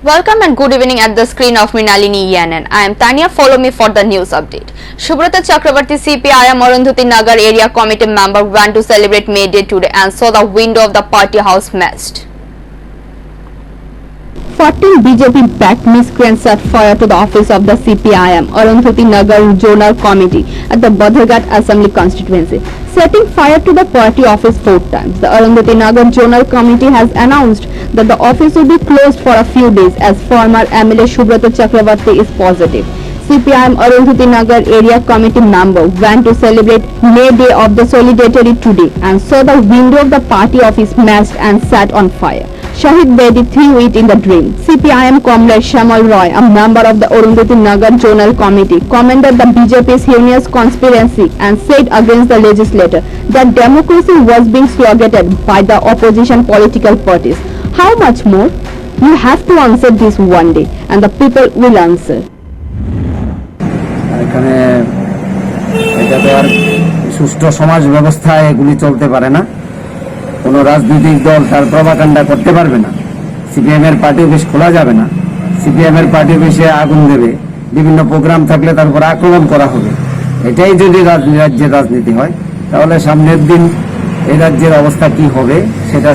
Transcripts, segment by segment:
Welcome and good evening at the screen of Mrinalini Yanan. I am Tanya. Follow me for the news update. Subrata Chakrabarti CPIM Arundhati Nagar area committee member went to celebrate May Day today and saw the window of the party house smashed. 14 BJP-backed miscreants set fire to the office of the CPIM Arundhati Nagar Zonal Committee at the Badharghat Assembly constituency, setting fire to the party office 4 times. The Arundhati Nagar Zonal Committee has announced that the office will be closed for a few days as former MLA Subrata Chakrabarti is positive. CPIM Arundhati Nagar area committee member went to celebrate May Day of the Solidarity today and saw the window of the party office smashed and set on fire. Shahid Bedi threw it in the drain. CPIM comrade Shamal Roy, a member of the Arundhati Nagar Zonal Committee, commended the BJP's heinous conspiracy and said against the legislator that democracy was being sluggated by the opposition political parties. How much more? You have to answer this one day, and the people will answer. এখানে এটাতে আর সুষ্ঠু সমাজ ব্যবস্থায় এগুলি চলতে পারে না। কোনো রাজনৈতিক দল তার প্রপাগান্ডা করতে পারবে না। সিপিএম এর পার্টি অফিস খোলা যাবে না। সিপিএম এর পার্টি অফিসে আগুন দেবে, বিভিন্ন প্রোগ্রাম থাকলে তার উপর আক্রমণ করা হবে। এটাই যদি রাজ্যের রাজনীতি হয় তাহলে সামনের দিন এই রাজ্যের অবস্থা কি হবে সেটা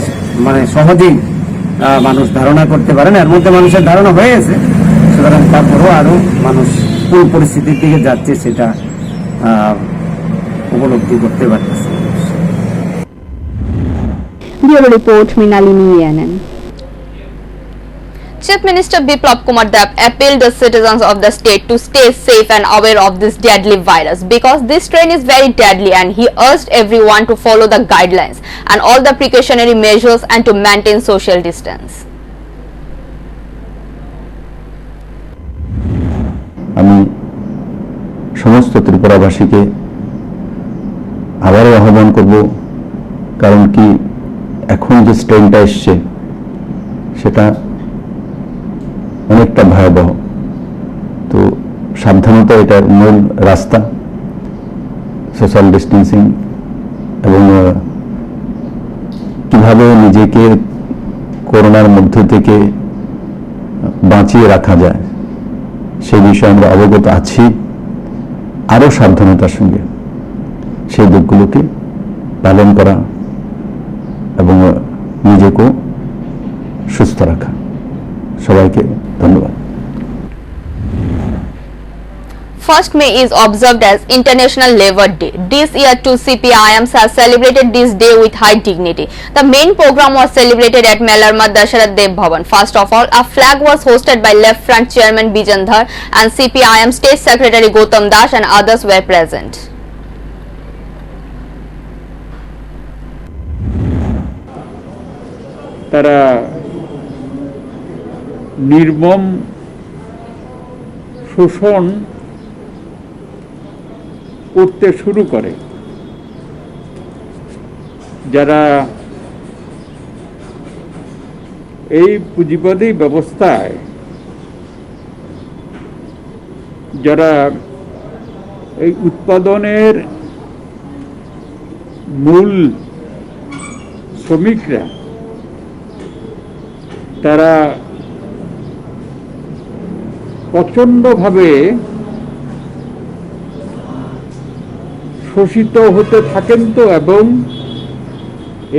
মানে সহজেই মানুষ ধারণা করতে পারে না। এর মধ্যে মানুষের ধারণা হয়ে গেছে, সুতরাং তারপরেও আরো মানুষ কোন পরিস্থিতির দিকে যাচ্ছে সেটা উপলব্ধি করতে পারতেছে। Bureau Report, Mrinalini Yanan. Chief Minister Biplab Kumar Deb appealed the citizens of the state to stay safe and aware of this deadly virus because this strain is very deadly, and he urged everyone to follow the guidelines and all the precautionary measures and to maintain social distance. আমি সমস্ত ত্রিপুরাবাসীকে আবারও আহ্বান করব, কারণ কি এখন যে স্ট্রেনটা এসছে সেটা অনেকটা ভয়াবহ। তো সাবধানতা এটার মূল রাস্তা, সোশ্যাল ডিস্টেন্সিং এবং কিভাবে নিজেকে করোনার মধ্য থেকে বাঁচিয়ে রাখা যায় সেই বিষয়ে আমরা অবগত আছি। আরও সাবধানতার সঙ্গে সেই দিকগুলোকে পালন করা এবং নিজেকেও সুস্থ রাখা। সবাইকে ধন্যবাদ। 1st May is observed as International Labour Day. This year too CPIMs has celebrated this day with high dignity. The main program was celebrated at Melarma Dasharath Dev Bhavan. First of all, a flag was hosted by Left Front Chairman Bijan Dhar and CPIM State Secretary Gautam Das and others were present. তারা নির্মম শোষণ করতে শুরু করে। যারা এই পুঁজিবাদী ব্যবস্থায় যারা এই উৎপাদনের মূল শ্রমিকরা, তারা প্রচণ্ডভাবে শোষিত হতে থাকেন। তো এবং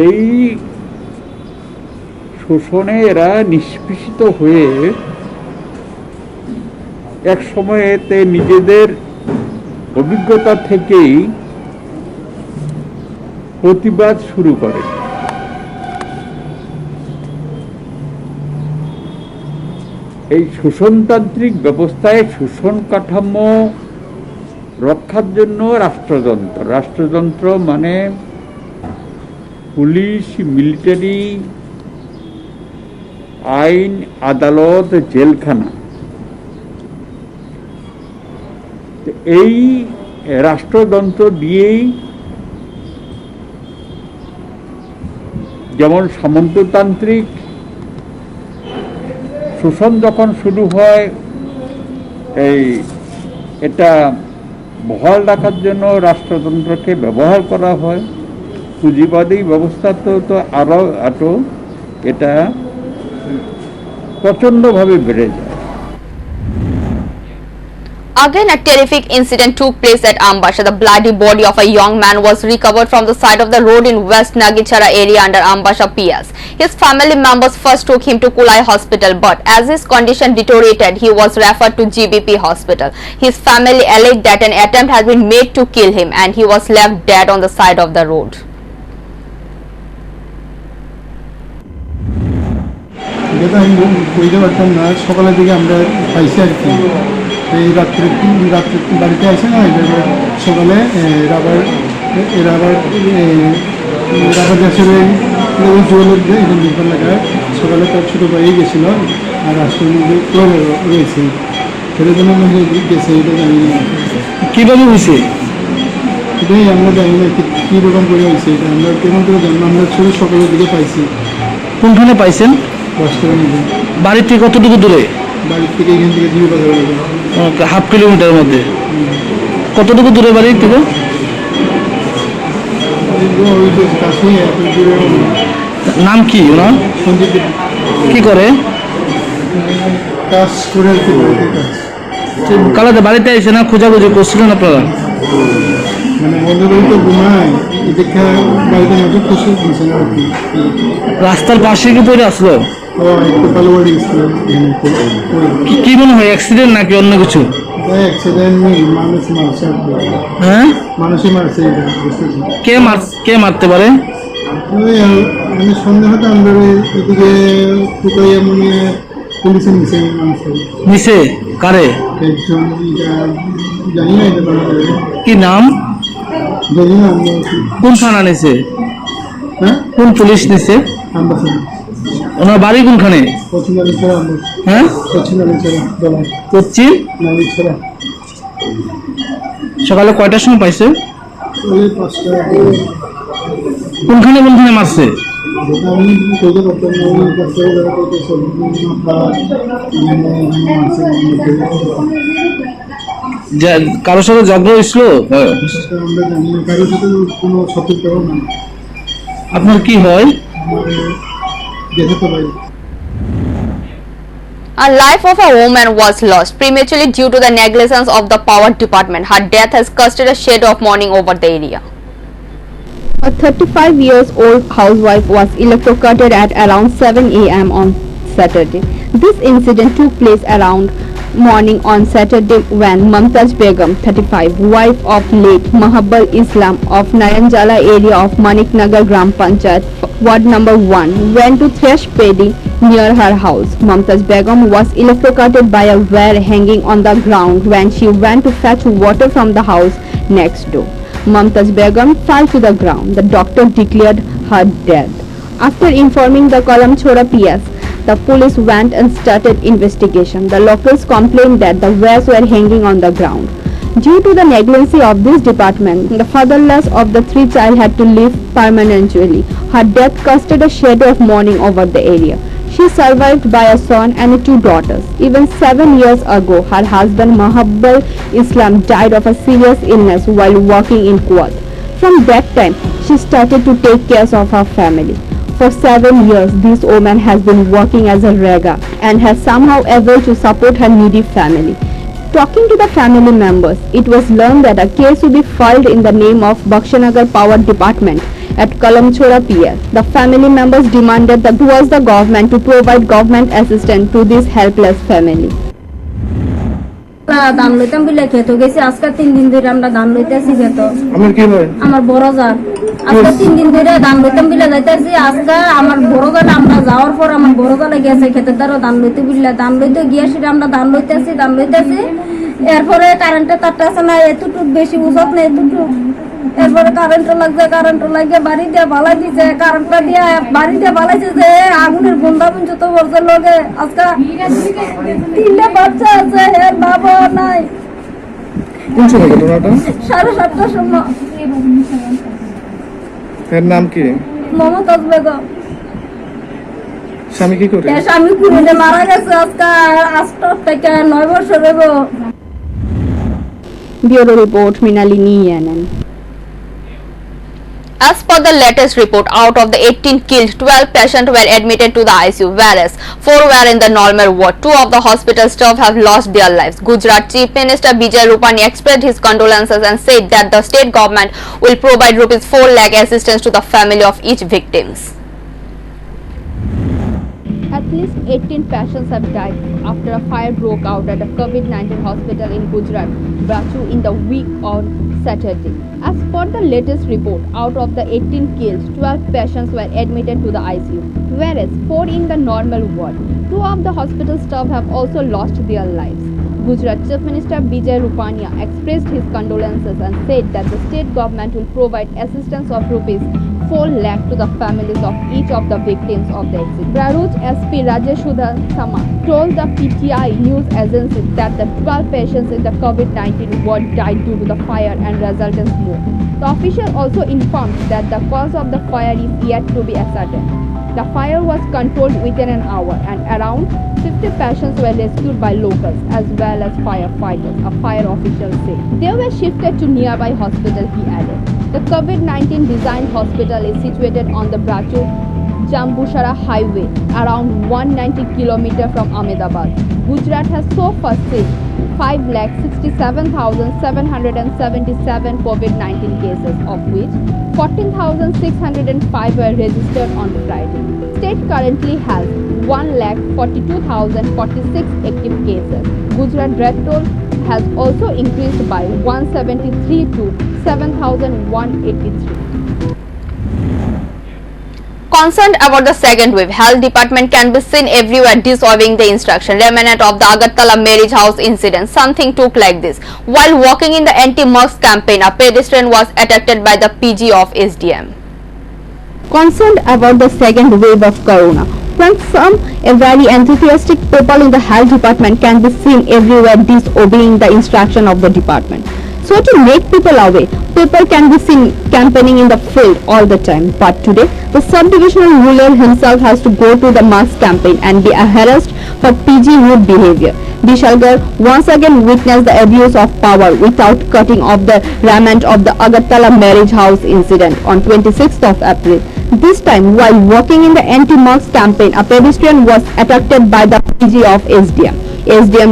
এই শোষণে এরা নিষ্পেষিত হয়ে এক সময়েতে নিজেদের অভিজ্ঞতা থেকেই প্রতিবাদ শুরু করে। এই শোষণতান্ত্রিক ব্যবস্থায় শোষণ কাঠামো রক্ষার জন্য রাষ্ট্রযন্ত্র মানে পুলিশ, মিলিটারি, আইন, আদালত, জেলখানা, এই রাষ্ট্রযন্ত্র দিয়েই যেমন সামন্ততান্ত্রিক শোষণ যখন শুরু হয়, এটা বহাল রাখার জন্য রাষ্ট্রযন্ত্রকে ব্যবহার করা হয়। পুঁজিবাদী ব্যবস্থা তো আরো এটা প্রচণ্ডভাবে বেড়ে যায়। Again, a terrific incident took place at Ambasha. The bloody body of a young man was recovered from the side of the road in West Nagichara area under Ambasha PS. His family members first took him to Kulai Hospital, but as his condition deteriorated, he was referred to GBP Hospital. His family alleged that an attempt had been made to kill him and he was left dead on the side of the road. যেটা আমি কইতে পারতাম না, সকালের দিকে আমরা পাইছি আর কি। এই রাত্রে বাড়িতে আসে না, সকালে রাবার গ্যাসের জুয়েলের এখানে দোকান লাগায় সকালে তার ছোটো ভাই গেছিলো আর রাস্তার মধ্যে পড়ে রয়েছে, সেটার জন্য গেছে, এটা জানি না কীভাবে হয়েছে, এটাই আমরা জানি না কীরকম করে হয়েছে, এটা আমরা কেমন করে জানলাম। আমরা শুধু সকালের দিকে পাইছি। কোনখানে পাইছেন? রাস্তার মধ্যে। বাড়ির থেকে কতটুকু দূরে? বাড়ির থেকে এখান থেকে 2 বাজার লাগে, হাফ কিলোমিটার মধ্যে। কতটুকু দূরে বাড়ির থেকে? নাম কি ওনার? সঞ্জিত কি করে? কাজ করে আর কি, কালাতে বাড়িতে এসে না খোঁজাখুঁজি করছিলেন আপনারা? মানে আমাদের ওই তো ঘুমায় দেখে বাড়িতে মধ্যে খুশি দিয়েছে না আর কি। রাস্তার পাশে কি পড়ে আসলো? একটু কালো বাড়ি গেছিলাম। কি মনে হয়, অ্যাক্সিডেন্ট নাকি অন্য কিছু? অ্যাক্সিডেন্ট নেই, মানুষ মারছে। হ্যাঁ, মানুষই মারছে। কে মারতে পারে? মানে সন্দেহটা আমরা এদিকে টুকাইয়া মনে পুলিশে নিচে মানুষের নিচে কারে? একজন জানি না, এটা কি নাম জানি না। আমরা কোন থানা নিছে? হ্যাঁ, কোন পুলিশ নিছে? আমরা ওনার বাড়ি কোনখানে? পশ্চিম নালিছড়া। হ্যাঁ, পশ্চিম নালিছড়া দলা। পশ্চিম নালিছড়া। সকালে কয়টার সময় পাইছে? ওই 5টা। কোনখানে মারছে? আমি কইতে পারতাম না, ওই কাছে কারোর সাথে ঝগড়া হয়েছিল? আমরা জানি না, কারোর সাথে কোনো সতর্কতাও না। আপনার কি হয়? দেখাতে পারি। A life of a woman was lost prematurely due to the negligence of the power department. Her death has casted a shade of mourning over the area. A 35-year-old housewife was electrocuted at around 7 a.m. on Saturday. This incident took place around morning on Saturday when Mumtaz Begum, 35, wife of late Mahabbal Islam of Naranjala area of Maniknagar Gram Panchayat, Ward number 1, went to thresh paddy near her house. Mumtaz Begum was electrocuted by a wire hanging on the ground when she went to fetch water from the house next door. Mumtaz Begum fell to the ground. The doctor declared her dead. After informing the Kalamchora PS, the police went and started investigation. The locals complained that the wires were hanging on the ground. Due to the negligence of this department, the fatherless of the 3 child had to live permanently. Her death casted a shadow of mourning over the area. She survived by a son and 2 daughters. Even 7 years ago, her husband Mahabbal Islam died of a serious illness while working in Kuwait. From that time, she started to take care of her family. For 7 years, this woman has been working as a rega and has somehow able to support her needy family. Talking to the family members, it was learned that a case will be filed in the name of Bakshanagar Power Department at Kalamchora PS. The family members demanded that towards the government to provide government assistance to this helpless family. ধান লইতাম বলে খেতে গেছি, আজকে 3 দিন ধরে আমরা ধান লইতেছি খেত। আমার কি হয়? আমার বড় জার আজকে 3 দিন ধরে ধান লইতাম বলে যাইতেছি। আজকে আমার বড় জার আমরা যাওয়ার পর আমার বড় জালে গেছে খেতে দ্বারা ধান লইতে বললে, ধান লইতে গিয়ে সেটা আমরা ধান লইতেছি। এরপরে কারেন্টের তারটা আছে না, এতটুক বেশি উঁচত না, এতটুক। এরপরে কারেন্ট লাগে বাড়ি দিয়ে বালাই দিছে, কারেন্টটা দিয়ে বাড়ি দিয়ে বালাইছে যে আগুনের গন্ধা পর্যন্ত বলছে লোকে। আজকে 3টা বাচ্চা আছে, এর বাবা নাই। কোন সময় ঘটনাটা? 7:30টার সময়। এর নাম কি? মমতাজ বেগম। স্বামী কি করে? স্বামী কুড়িতে মারা গেছে আজকে 8 থেকে 9 বছর হইব। Bureau report, Minalini Yanan. As per the latest report, out of the 18 killed, 12 patients were admitted to the ICU, whereas 4 were in the normal ward. 2 of the hospital staff have lost their lives. Gujarat Chief Minister Vijay Rupani expressed his condolences and said that the state government will provide Rs 4 lakh assistance to the family of each victims. At least 18 patients have died after a fire broke out at a COVID-19 hospital in Gujarat, Brachu, in the week on Saturday. As per the latest report, out of the 18 killed, 12 patients were admitted to the ICU, whereas 4 in the normal ward. 2 of the hospital staff have also lost their lives. Gujarat Chief Minister Vijay Rupani expressed his condolences and said that the state government will provide assistance of Rs 4 lakh to the families of each of the victims of the accident. Bharuch SP Rajeshudha Sama told the PTI news agency that the 12 patients in the COVID-19 ward died due to the fire and resultant smoke. The official also informed that the cause of the fire is yet to be ascertained. The fire was controlled within an hour and around 50 patients were rescued by locals as well as firefighters, a fire official said. They were shifted to nearby hospital, he added. The COVID-19 designed hospital is situated on the Brachu Jambushara highway around 190 km from Ahmedabad. Gujarat has so far seen 5,67,777 COVID-19 cases, of which 14,605 were registered on Friday. State currently has 1,42,046 active cases. Gujarat death toll has also increased by 173 to 7,183. Concerned about the second wave, Health Department can be seen everywhere disobeying the instruction. Remnant of the Agartala marriage house incident, something took like this. While walking in the anti-mugs campaign, a pedestrian was attacked by the PG of SDM. Concerned about the second wave of corona, from some very enthusiastic people in the health department can be seen everywhere disobeying the instruction of the department. So to make people aware, people can be seen campaigning in the field all the time. But today, the sub-divisional ruler himself has to go to the mass campaign and be harassed for PG rude behavior. Bishalgarh once again witnessed the abuse of power without cutting off the remnant of the Agartala marriage house incident on 26th of April. This time, while walking in the anti-mugs campaign, a pedestrian was attacked by the PG of SDM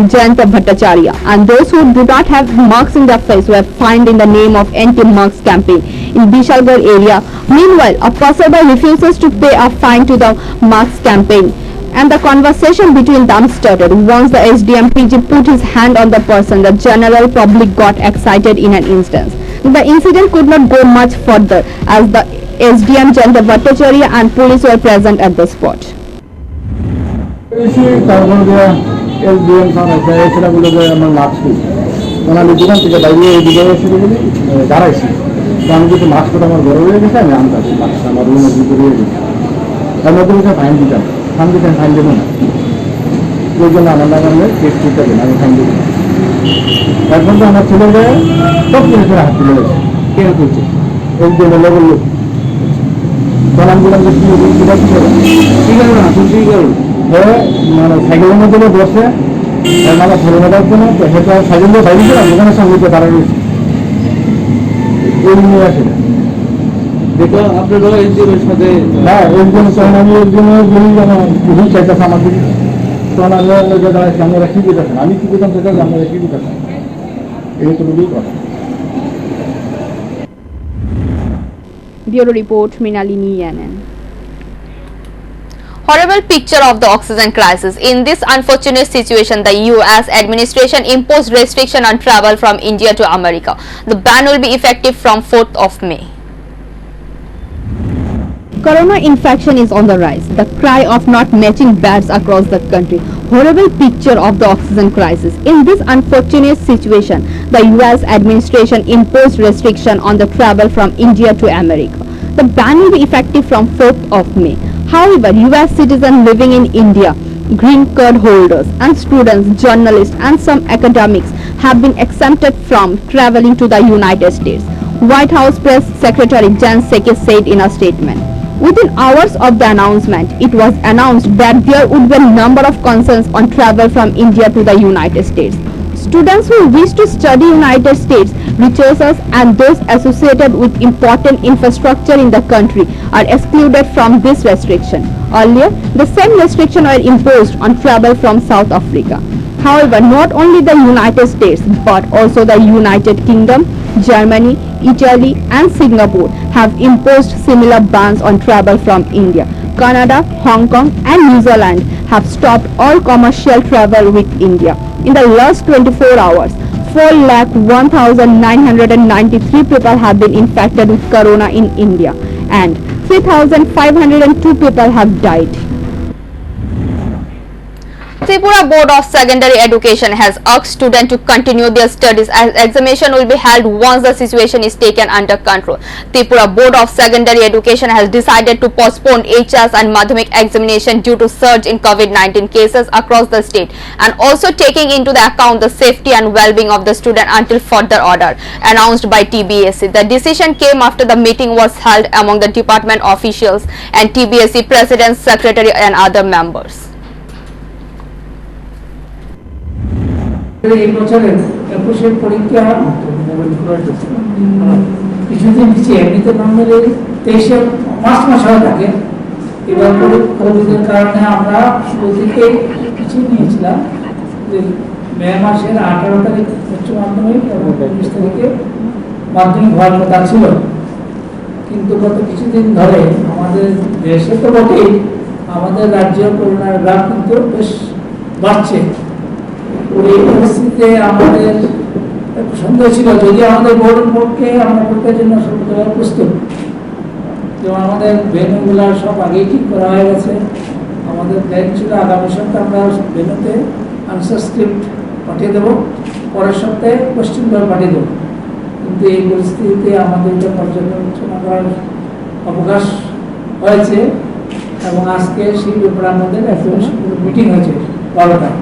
Jayanta Bhattacharya, and those who do not have marks in their face were fined in the name of anti-mugs campaign in Bishalgarh area. Meanwhile, a passerby refuses to pay a fine to the mugs campaign, and the conversation between them started. Once the SDM PG put his hand on the person, the general public got excited in an instant. The incident could not go much further as the SDM Jayanta Bhattacharya and police were present at the spot. SDM ছেলেগুলো যে আমার mask ওনাদের দোকান থেকে বাইরে এদিকে এসে বলি দাঁড়াইছি আমি যদি মাস্কটা আমার বড় হয়ে গেছে আমি আনতে আসছি মাস্কটা আমার রুমের ভিতরে রয়ে গেছে তার মধ্যে বলছে ফাইন দিতাম ফাইন দেবো না ওই জন্য আমার নামে কেস করতে দেন আমি ফাইন দেবো এখন তো আমার ছেলে সব জিনিসের হাত তুলে গেছে কে করছে SDM এর লোক তখন আমি বললাম যে কি করবো না তুই কি করবো মানে সাইকেলের মধ্যে বসে আমার ছেলে দেওয়ার জন্য সাইকেল দিয়ে বাইরে ছিলাম দোকানের সঙ্গে তারা রয়েছে এই নিয়ে আসে দেখো আপনারও SDM-এর সাথে হ্যাঁ SDM তখন আমি SDM-এর বলি যেন ভুল চাইতেছে আমার দিকে তখন আমি দাঁড়াচ্ছি আমরা কি করতেছেন আমি কি করতাম সেটা আমরা কি করতেছেন এইটুকুই কথা। Bureau Report, Mrinalini NN. Horrible picture of the oxygen crisis. In this unfortunate situation, the US administration imposed restriction on travel from India to America. The ban will be effective from 4th of May. Corona infection is on the rise. The cry of not matching beds across the country. Horrible picture of the oxygen crisis. In this unfortunate situation, the US administration imposed restriction on the travel from India to America. The ban will be effective from 4th of May. However, US citizens living in India, green card holders and students, journalists and some academics have been exempted from traveling to the United States. White House Press Secretary Jen Psaki said in a statement. Within hours of the announcement, it was announced that there would be a number of concerns on travel from India to the United States. Students who wish to study United States, researchers and those associated with important infrastructure in the country are excluded from this restriction. Earlier, the same restriction were imposed on travel from South Africa. However, not only the United States but also the United Kingdom, Germany, Italy and Singapore have imposed similar bans on travel from India. Canada, Hong Kong and New Zealand have stopped all commercial travel with India. In the last 24 hours, 4,01,993 people have been infected with corona in India and 3,502 people have died. Tripura Board of Secondary Education has asked students to continue their studies as examination will be held once the situation is taken under control. Tripura Board of Secondary Education has decided to postpone HS and Madhyamik examination due to surge in COVID-19 cases across the state and also taking into the account the safety and well-being of the student until further order, announced by TBSC. The decision came after the meeting was held among the department officials and TBSC president, secretary and other members. এই বছরের 21 পরীক্ষা কিছুদিন পিছিয়ে এমনিতে normally 23 March মাস হয়ে থাকে। এবার কোভিডের কারণে আমরা শুরু থেকে পিছিয়ে নিয়েছিলাম যে মে মাসের 18 তারিখ উচ্চ মাধ্যমিক এবং 19 তারিখে মাধ্যমিক হওয়ার কথা ছিল, কিন্তু গত কিছুদিন ধরে আমাদের দেশে তো বটেই, আমাদের রাজ্যে করোনার গ্রাফ কিন্তু বেশ বাড়ছে। এই পরিস্থিতিতে আমাদের সন্দেহ ছিল যদি আমাদের বোর্ডকে আমরা পরীক্ষার জন্য প্রস্তুত, যেমন আমাদের ভেন্যুগুলো সব আগেই ঠিক করা হয়ে গেছে। আমাদের প্ল্যান ছিল আগামী সপ্তাহে আমরা ভেন্যুতে আনসার স্ক্রিপ্ট পাঠিয়ে দেবো, পরের সপ্তাহে কোয়েশ্চেন পেপার পাঠিয়ে দেবো, কিন্তু এই পরিস্থিতিতে আমাদের পর্যালোচনা করার অবকাশ হয়েছে এবং আজকে সেই ব্যাপারে আমাদের একটা মিটিং হয়েছে 12টায়।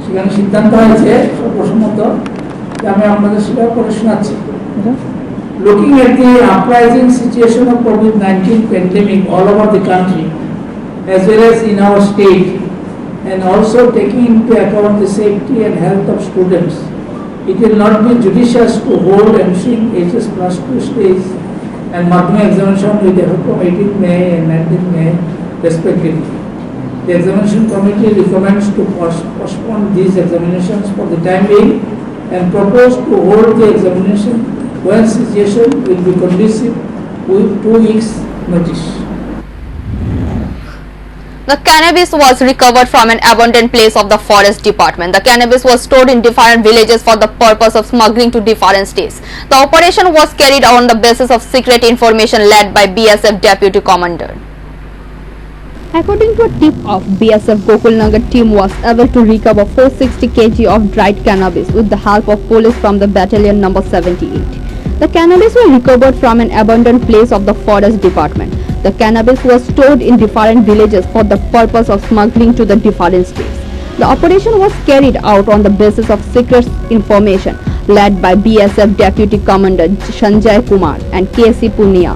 সেখানে সিদ্ধান্ত হয়েছে সর্বসম্মত যে আমি আপনাদের সেটা করে শোনাচ্ছি। Looking at the uprising situation of COVID-19 pandemic all over the country as well as in our state, and also taking into account the safety and health of students, it will not be judicious to hold ensuing HS plus 2 stage and Madhyamik examination with effect from 18 May and 19 May respectively. The examination committee recommends to postpone these examinations for the time being and propose to hold the examination when situation will be conducive with 2 weeks notice. The cannabis was recovered from an abandoned place of the forest department. The cannabis was stored in different villages for the purpose of smuggling to different states. The operation was carried out on the basis of secret information led by BSF Deputy Commander. According to a tip of BSF Gokulnagar team was able to recover 460 kg of dried cannabis with the help of police from the battalion number 78. The cannabis was recovered from an abandoned place of the forest department. The cannabis was stored in different villages for the purpose of smuggling to the different states. The operation was carried out on the basis of secret information led by BSF Deputy Commander Sanjay Kumar and KC Punia.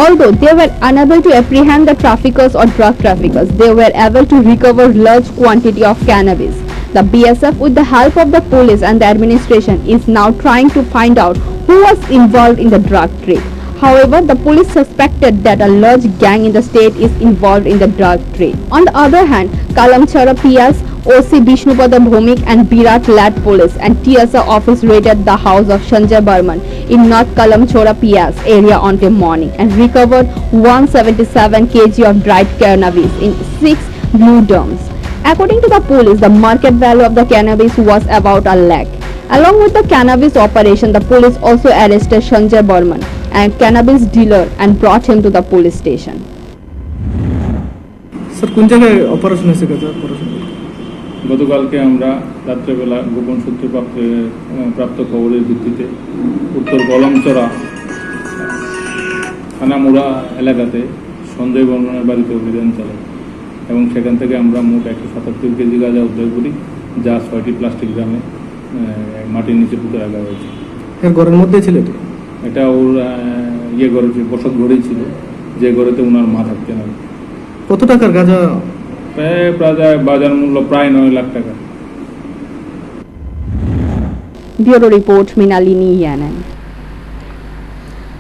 Although they were unable to apprehend the traffickers or drug traffickers, they were able to recover large quantity of cannabis. The BSF, with the help of the police and the administration, is now trying to find out who was involved in the drug trade. However, the police suspected that a large gang in the state is involved in the drug trade. On the other hand, Kalamchara PS, OC Vishnupada Bhomik and Birat led police and TSA office raided the house of Sanjay Burman in North Kalamchora PS area on the morning and recovered 177 kg of dried cannabis in 6 blue drums. According to the police, the market value of the cannabis was about a lakh. Along with the cannabis operation, the police also arrested Sanjay Burman, a cannabis dealer, and brought him to the police station. Sir কোন জায়গায় operation হয়েছে operation? গতকালকে আমরা রাত্রেবেলা গোপন সূত্রে প্রাপ্ত খবরের ভিত্তিতে উত্তর কলমচড়া থানামুড়া এলাকাতে সঞ্জয় বর্মনের বাড়িতে অভিযান চালাই এবং সেখান থেকে আমরা মোট 177 কেজি গাঁজা উদ্ধার করি, যা 6টি প্লাস্টিক ড্রামে মাটির নিচে পুঁতে রাখা হয়েছে। এর ঘরের মধ্যে ছিল এটা ওর ঘরে বসত ঘরেই ছিল, যে ঘরেতে ওনার মা থাকতেন। কত টাকার গাঁজা? প্রায় বাজার মূল্য প্রায় 9 লাখ টাকা। Bureau Report, Minalini Yanan.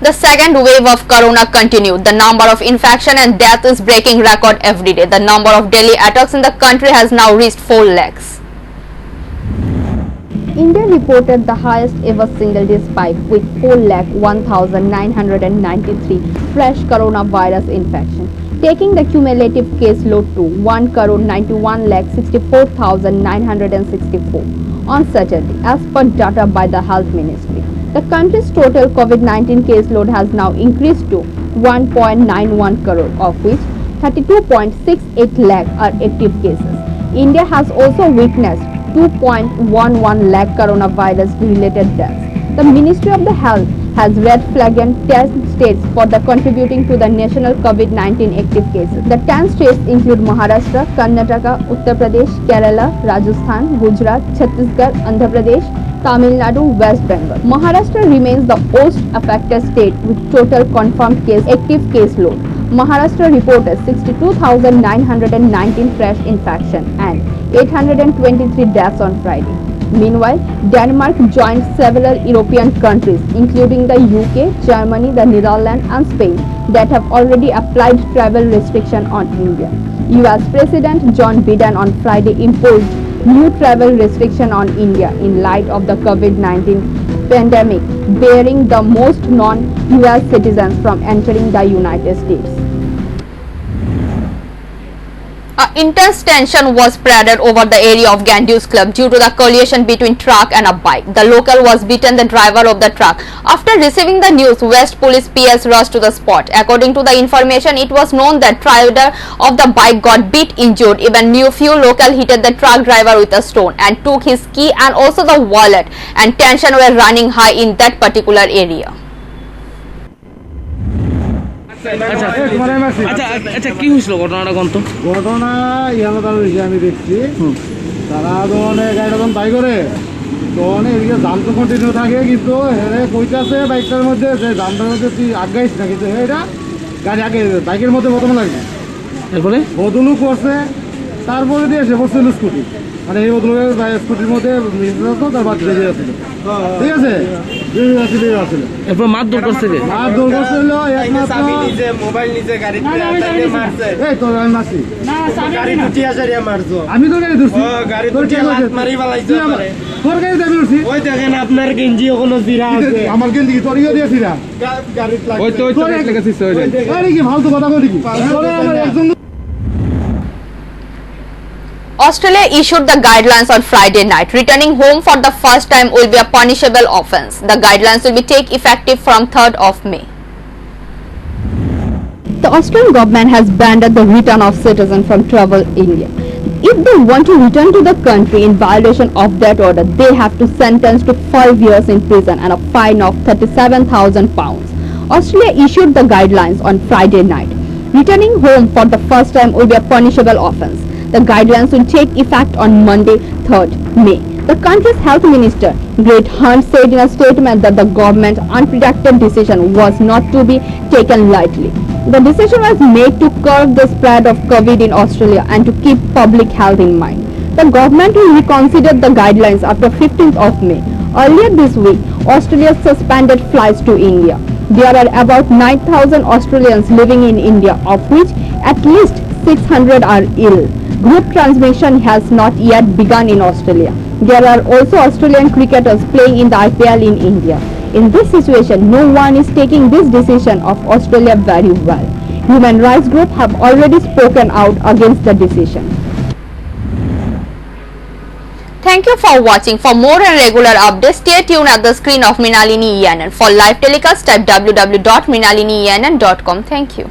The second wave of corona continued. The number of infection and death is breaking record every day. The number of daily attacks in the country has now reached 4 lakhs. India reported the highest ever single day spike with 4,01,993 fresh coronavirus infection, taking the cumulative case load to 1,91,64,964 on Saturday as per data by the Health Ministry. The country's total COVID-19 caseload has now increased to 1.91 crore, of which 32.68 lakh are active cases. India has also witnessed 2.11 lakh coronavirus-related deaths. The Ministry of the Health has red flagged 10 states for the contributing to the national COVID-19 active cases. The 10 states include Maharashtra, Karnataka, Uttar Pradesh, Kerala, Rajasthan, Gujarat, Chhattisgarh, Andhra Pradesh, Tamil Nadu, West Bengal. Maharashtra remains the most affected state with total confirmed active case load. Maharashtra reported 62,919 fresh infection and 823 deaths on Friday. Meanwhile, Denmark joined several European countries, including the UK, Germany, the Netherlands and Spain, that have already applied travel restriction on India. US President John Biden on Friday imposed new travel restriction on India in light of the COVID-19 pandemic, barring the most non-US citizens from entering the United States. Intense tension was spread over the area of Gandu's club due to the collision between truck and a bike. The local was beaten, the driver of the truck. After receiving the news, West Police PS rushed to the spot. According to the information, it was known that rider of the bike got bit injured. Even few local hit the truck driver with a stone and took his key and also the wallet, and tension were running high in that particular area. আচ্ছা কি হয়েছিল ঘটনাটা কোন তো? ঘটনা ইয়ালাদার হয়েছে আমি দেখছি, তারা গাড়িটা যখন তাই করে তখন এদিকে জাম তো কন্টিনিউ থাকে, কিন্তু হেরে কইতাছে বাইকটার মধ্যে যে জামটার মধ্যে তুই আগাইস না, কিন্তু এটা গাড়ি আগে বাইকের মধ্যে প্রথমে লাগবে, এরপরে বদলু করছে, তারপরে দিয়ে এসে বসছিল স্কুটি, মানে এই বদলু স্কুটির মধ্যে তার বাচ্চা বেরিয়ে আসছিল, ঠিক আছে, আসলে এরপর মারধর করছে কে? মারধর করছিল একমাত্র মোবাইল নিচে গাড়ি মারছে। এই তো আমি মারছি, গাড়ি দুটি আসারিয়া মারছো। আমি তো গাড়ি ধরছি, গাড়ি দুটি মারি ফেলাইছো। তোর গাড়িতে আমি ধরছি। ওই দেখেন আপনার গেঞ্জি ওখানে জিরা আছে। আমার গেঞ্জি কি তোরিও দিয়েছিলাম? গাড়িতে লাগছে। ওই তো লেগেছিস ওই। আরে কি ফালতু কথা বলি কি? তোরে আমার একজন Australia issued the guidelines on Friday night. Returning home for the first time will be a punishable offence. The guidelines will be take effective from 3rd of May. The Australian government has banned the return of citizens from travel India. If they want to return to the country in violation of that order, they have to sentence to 5 years in prison and a fine of £37,000. Australia issued the guidelines on Friday night. Returning home for the first time will be a punishable offence. The guidelines will take effect on Monday, 3rd May. The country's health minister, Greg Hunt, said in a statement that the government's unpredicted decision was not to be taken lightly. The decision was made to curb the spread of COVID in Australia and to keep public health in mind. The government will reconsider the guidelines after 15th of May. Earlier this week, Australia suspended flights to India. There are about 9,000 Australians living in India, of which at least 600 are ill. Group transmission has not yet begun in Australia. There are also Australian cricketers playing in the IPL in India. In this situation, no one is taking this decision of Australia very well. Human rights groups have already spoken out against the decision. Thank you for watching. For more and regular updates, stay tuned at the screen of Minalini Yanan. For live telecast, type www.minaliniyanan.com. Thank you.